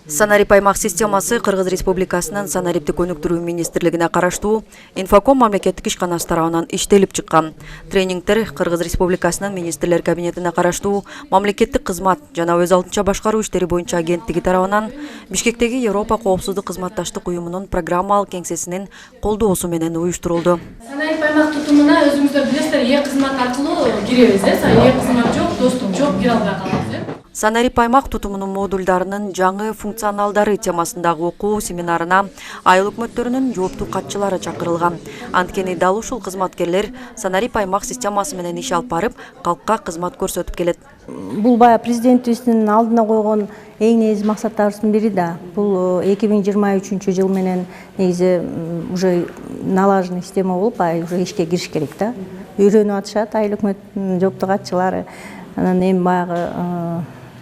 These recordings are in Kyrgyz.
Санарип аймак системасы Кыргыз Республикасынын санариптик өнүктүрүү министрлигине караштуу Инфоком мамлекеттик ишканасы тарабынан иштелип чыккан. Тренингтер Кыргыз Республикасынын министрлер кабинетине караштуу мамлекеттик кызмат жана өз алдынча башкаруу иштери боюнча агенттиги тарабынан Бишкектеги Европа коопсуздук кызматташтык уюмунун программалык кеңсесинин колдоосу менен уюштурулду. Санарип аймак тутумуна өзүңүздөр билесиздер, кызмат аркылуу киребиз, кызмат жок, достук жок, кире албай калабыз. Санарип аймак тутумунун модулдарынын жаңы функционалдары темасындагы окуу семинарына айыл өкмөттөрүнүн жооптуу катчылары чакырылган. Анткени дал ушул кызматкерлер Санарип аймак системасы менен иш алып барып, калкка кызмат көрсөтүп келет. Бул бая президентибиздин алдына койгон эң негизги максаттарыбыздын бири да. Бул 2023 жыл менен негизи уже налаженный система болуп, уже ишке кириш керек да. Үйрөнүп атышат айыл өкмөттүн жооптуу катчылары. Анан эми баягы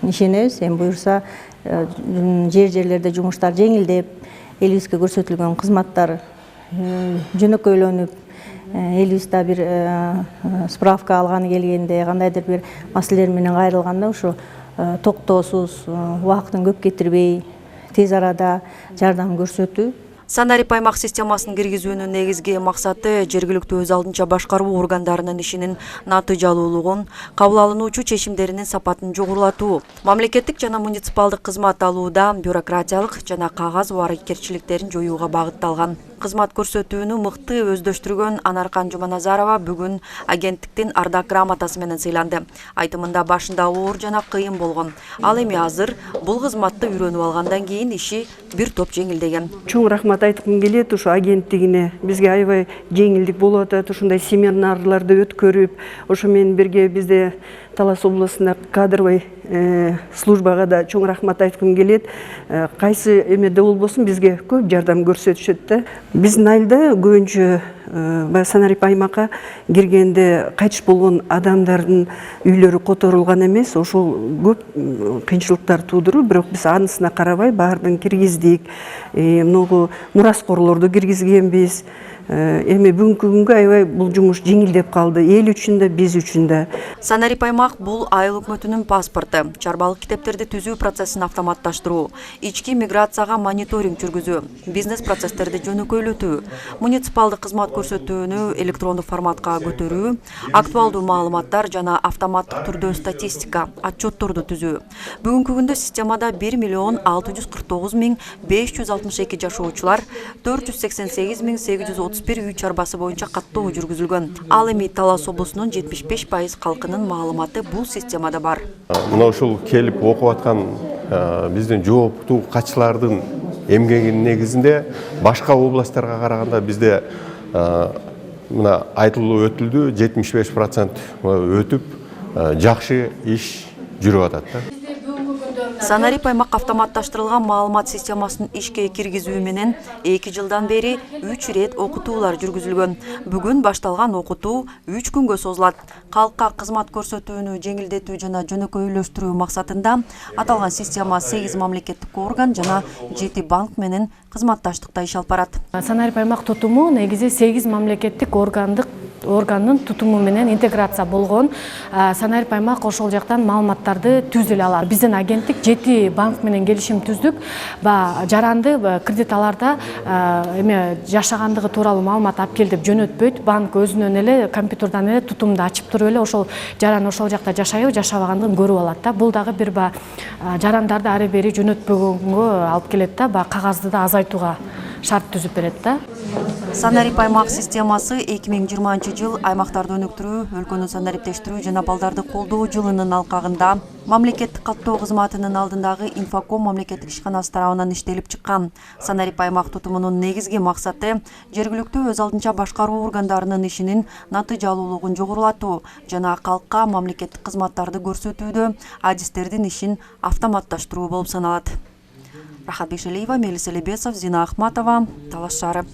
ишенебиз, эми буюрса жерлерде жумуштар жеңилдеп, элибизге көрсөтүлгөн кызматтар жөнөкөйлөнүп, элибизде бир справка алганы келгенде, кандайдыр бир маселелер менен кайрылганда ушу токтоосуз, убакытын көп кетирбей, тез арада жардам көрсөтүү. Санарип аймак системасын киргизүүнүн негизги максаты жергиликтүү өз алдынча башкаруу органдарынын ишинин натыйжалуулугун, кабыл алынуучу чечимдеринин сапатын жогорулатуу, мамлекеттик жана муниципалдык кызмат алууда бюрократиялык жана кагаз убаракетчиликтерин жоюуга багытталган. Кызмат көрсөтүүнү мыкты өздөштүргөн Анаркан Жуманазарова бүгүн агенттиктин ардак грамотасы менен сыйланды. Айтымында башында оор жана кыйын болгон. Ал эми азыр бул кызматты үйрөнүп алгандан кийин иши бир топ жеңилдеген. Чоң рахмат айткым келет ушу агенттигине. Бизге аябай жеңилдик болуп атат, ушундай семинарларды өткөрүп, ошо менен бирге бизде Талас областында кадровый службага да чоң рахмат айткым келет. Кайсы эмеде болбосун бизге көп жардам көрсөтүшөт да. Биздин айылда көбүнчө Санарип аймакка киргенде кайтыш болгон адамдардын үйлөрү которулган эмес, ошол көп кыйынчылыктар туудуруп, бирок биз анысына карабай баардыгын киргиздик. Многу мураскорлорду киргизгенбиз. Эми бүгүнкү күнгө аябай бул жумуш жеңилдеп калды, эл үчүн да, биз үчүн да. Санарип аймак бул айыл өкмөтүнүн паспорту, чарбалык китептерди түзүү процессин автоматташтыруу, ички миграцияга мониторинг жүргүзүү, бизнес процесстерди жөнөкөйлөтүү, муниципалдык кызмат көрсөтүүнү электрондук форматка көтөрүү, актуалдуу маалыматтар жана автоматтык түрдө статистика, отчетторду түзүү. Бүгүнкү күндө системада 1.649.562 жашоочулар, 488.831 үй чарбасы боюнча каттоо жүргүзүлгөн. Ал эми Талас облусунун 75% калкынын маалыматы бул системада бар. Мына ушул келип окуп аткан биздин жооптуу катчылардын эмгегинин негизинде башка областтарга караганда бизде мына айтылуу өтүлдү, 75% өтүп жакшы иш жүрүп атат да. Санарип аймак автоматташтырылган маалымат системасын ишке киргизүү менен 2 жылдан бери 3 ирет окутуулар жүргүзүлгөн. Бүгүн башталган окутуу 3 күнгө созулат. Калкка кызмат көрсөтүүнү жеңилдетүү жана жөнөкөйлөштүрүү максатында аталган система 8 мамлекеттик орган жана 7 банк менен кызматташтыкта иш алып барат. Санарип аймак тутуму негизи 8 мамлекеттик органдын тутуму менен интеграция болгон. Санарип аймак ошол жактан маалыматтарды түзүлө алат. Биздин агенттик 7 банк менен келишим түздүк. Жаранды кредит аларда эме жашагандыгы тууралуу маалымат алып кел деп жөнөтпөйт. Банк өзүнөн эле компьютерден эле тутумду ачып туруп эле ошол жаран ошол жакта жашайбы, жашабагандыгын көрүп алат да. Бул дагы бир жарандарды ары бери жөнөтпөгөнгө алып келет да, кагазды да азайтууга шарт түзүп берет да. Санарип аймак системасы 2020 жыл аймактарды өнүктүрүү, өлкөнү санариптештирүү жана балдарды колдоо жылынын алкагында мамлекеттик каттоо кызматынын алдындагы Инфоком мамлекеттик ишканасы тарабынан иштелип чыккан. Санарип аймак тутумунун негизги максаты жергиликтүү өз алдынча башкаруу органдарынын ишинин натыйжалуулугун жогорулатуу жана калкка мамлекеттик кызматтарды көрсөтүүдө адистердин ишин автоматташтыруу болуп саналат. Рахат Бекшелиева, Мелис Элебесов, Зина Ахматова, Талас шаары.